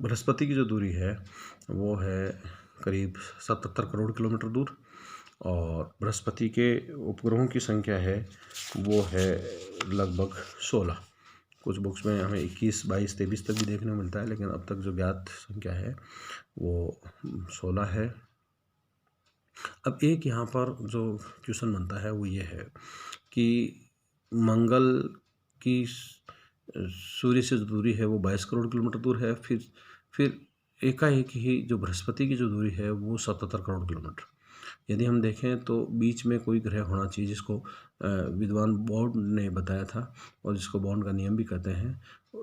बृहस्पति की जो दूरी है वो है करीब 77 करोड़ किलोमीटर दूर, और बृहस्पति के उपग्रहों की संख्या है वो है लगभग 16। कुछ बुक्स में हमें 21, 22, 23 तक भी देखने को मिलता है, लेकिन अब तक जो ज्ञात संख्या है वो 16 है। अब एक यहाँ पर जो क्वेश्चन बनता है वो ये है कि मंगल की सूर्य से जो दूरी है वो 22 करोड़ किलोमीटर दूर है, फिर एकाएक ही जो बृहस्पति की जो दूरी है वो 77 करोड़ किलोमीटर। यदि हम देखें तो बीच में कोई ग्रह होना चाहिए जिसको विद्वान बॉन्ड ने बताया था, और जिसको बॉन्ड का नियम भी कहते हैं।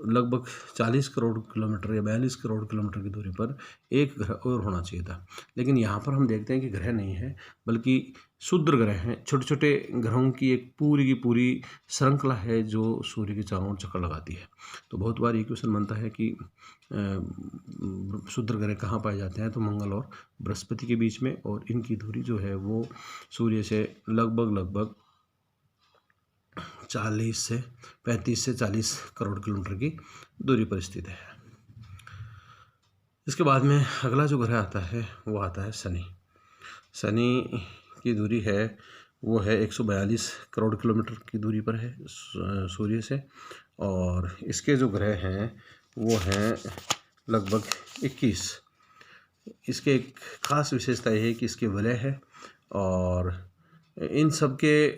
लगभग 40 करोड़ किलोमीटर या 42 करोड़ किलोमीटर की दूरी पर एक ग्रह और होना चाहिए था, लेकिन यहाँ पर हम देखते हैं कि ग्रह नहीं है, बल्कि क्षुद्र ग्रह हैं। छोटे छोटे ग्रहों की एक पूरी की पूरी श्रृंखला है जो सूर्य के चारों ओर चक्कर लगाती है। तो बहुत बार ये क्वेश्चन बनता है कि क्षुद्र ग्रह कहाँ पाए जाते हैं, तो मंगल और बृहस्पति के बीच में, और इनकी दूरी जो है वो सूर्य से लगभग 35 से 40 करोड़ किलोमीटर की दूरी पर स्थित है। इसके बाद में अगला जो ग्रह आता है वो आता है शनि। शनि की दूरी है वो है 142 करोड़ किलोमीटर की दूरी पर है सूर्य से, और इसके जो ग्रह हैं वो हैं लगभग 21। इसके एक खास विशेषता यह है कि इसके वलय है, और इन सब के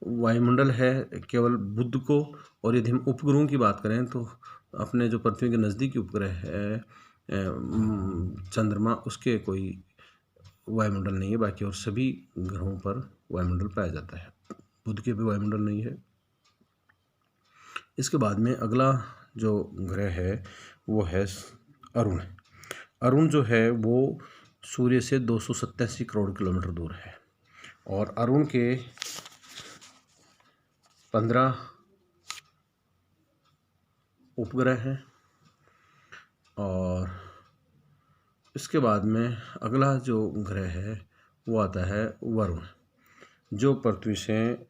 वायुमंडल है केवल बुध को। और यदि हम उपग्रहों की बात करें तो अपने जो पृथ्वी के नज़दीकी उपग्रह है चंद्रमा, उसके कोई वायुमंडल नहीं है। बाकी और सभी ग्रहों पर वायुमंडल पाया जाता है, बुध के भी वायुमंडल नहीं है। इसके बाद में अगला जो ग्रह है वो है अरुण। अरुण जो है वो सूर्य से 287 करोड़ किलोमीटर दूर है, और अरुण के 15 उपग्रह हैं। और इसके बाद में अगला जो ग्रह है वो आता है वरुण, जो पृथ्वी से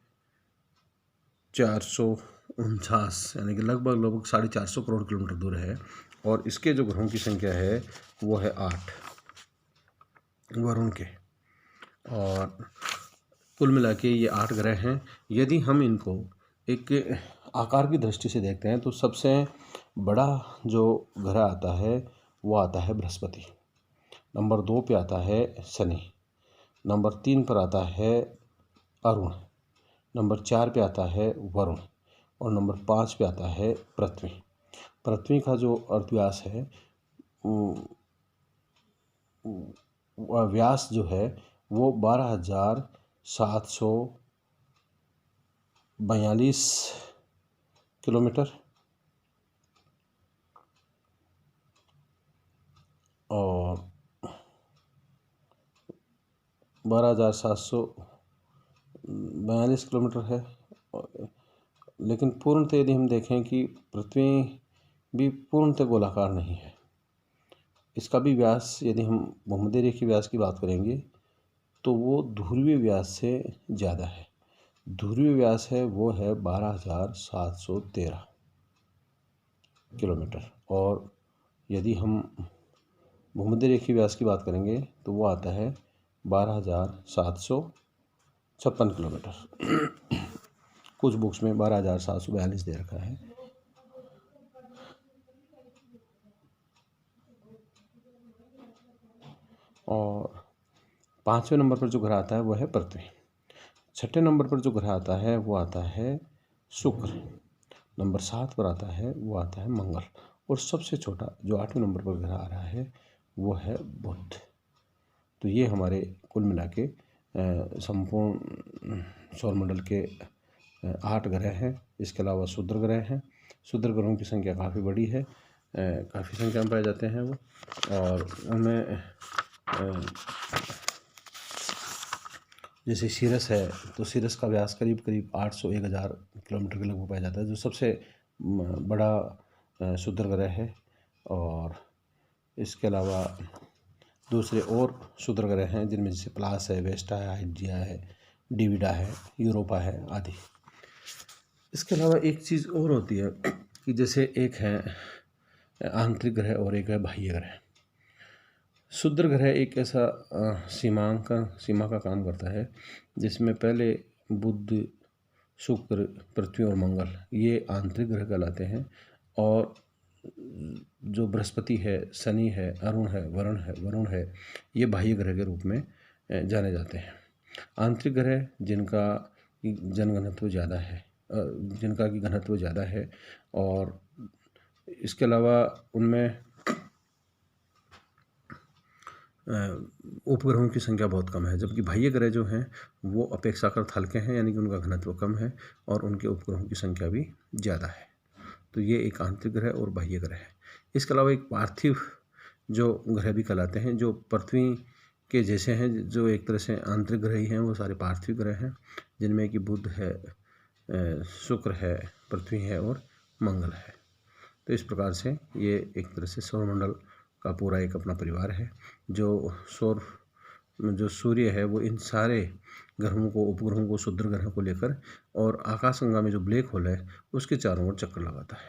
449 यानी कि लगभग 450 करोड़ किलोमीटर दूर है, और इसके जो ग्रहों की संख्या है वो है 8 वरुण के। और कुल मिला के ये 8 ग्रह हैं। यदि हम इनको एक आकार की दृष्टि से देखते हैं तो सबसे बड़ा जो ग्रह आता है वो आता है बृहस्पति, नंबर 2 पे आता है शनि, नंबर 3 पर आता है अरुण, नंबर 4 पे आता है वरुण, और नंबर 5 पे आता है पृथ्वी। पृथ्वी का जो अर्धव्यास है व्यास जो है वो 12,742 किलोमीटर, और 12,742 किलोमीटर है। लेकिन पूर्णतः यदि हम देखें कि पृथ्वी भी पूर्णतः गोलाकार नहीं है। इसका भी व्यास, यदि हम भूमध्य रेखीय व्यास की बात करेंगे तो वो ध्रुवीय व्यास से ज़्यादा है। ध्रुवीय व्यास है वो है 12,713 किलोमीटर, और यदि हम भूमध्य रेखीय व्यास की बात करेंगे तो वो आता है 12,756 किलोमीटर। कुछ बुक्स में 12,742 दे रखा है। और 5वें नंबर पर जो ग्रह आता है वो है पृथ्वी। 6ठे नंबर पर जो ग्रह आता है वो आता है शुक्र। नंबर 7 पर आता है वो आता है मंगल, और सबसे छोटा जो 8वें नंबर पर ग्रह आ रहा है वो है बुध। तो ये हमारे कुल मिला के संपूर्ण सौरमंडल के 8 ग्रह हैं। इसके अलावा क्षुद्र ग्रह हैं। क्षुद्र ग्रहों की संख्या काफ़ी बड़ी है, काफ़ी संख्या में पाए जाते हैं वो, और उनमें जैसे सीरस है तो सीरस का व्यास करीब 800-1000 किलोमीटर के लगभग पाया जाता है, जो सबसे बड़ा क्षुद्र ग्रह है। और इसके अलावा दूसरे और क्षुद्र ग्रह हैं जिनमें जैसे प्लास है, वेस्टा है, हाइड्रिया है, डिविडा है, यूरोपा है आदि। इसके अलावा एक चीज़ और होती है कि जैसे एक है आंतरिक ग्रह और एक है बाह्य ग्रह। क्षुद्र ग्रह एक ऐसा सीमा का काम करता है जिसमें पहले बुध, शुक्र, पृथ्वी और मंगल ये आंतरिक ग्रह कहलाते हैं, और जो बृहस्पति है, शनि है, अरुण है, वरुण है, ये बाह्य ग्रह के रूप में जाने जाते हैं। आंतरिक ग्रह जिनका जनघनत्व ज़्यादा है, जिनका की घनत्व ज़्यादा है, और इसके अलावा उनमें उपग्रहों की संख्या बहुत कम है, जबकि बाह्य ग्रह जो हैं वो अपेक्षाकृत हल्के हैं, यानी कि उनका घनत्व कम है और उनके उपग्रहों की संख्या भी ज़्यादा है। तो ये एक आंतरिक ग्रह और बाह्य ग्रह है। इसके अलावा एक पार्थिव जो ग्रह भी कहलाते हैं, जो पृथ्वी के जैसे हैं, जो एक तरह से आंतरिक ग्रह ही हैं, वो सारे पार्थिव ग्रह हैं, जिनमें कि बुध है, शुक्र है, पृथ्वी है और मंगल है। तो इस प्रकार से ये एक तरह से सौरमंडल का पूरा एक अपना परिवार है। जो सूर्य है वो इन सारे ग्रहों को, उपग्रहों को, क्षुद्र ग्रहों को लेकर और आकाशगंगा में जो ब्लैक होल है उसके चारों ओर चक्कर लगाता है।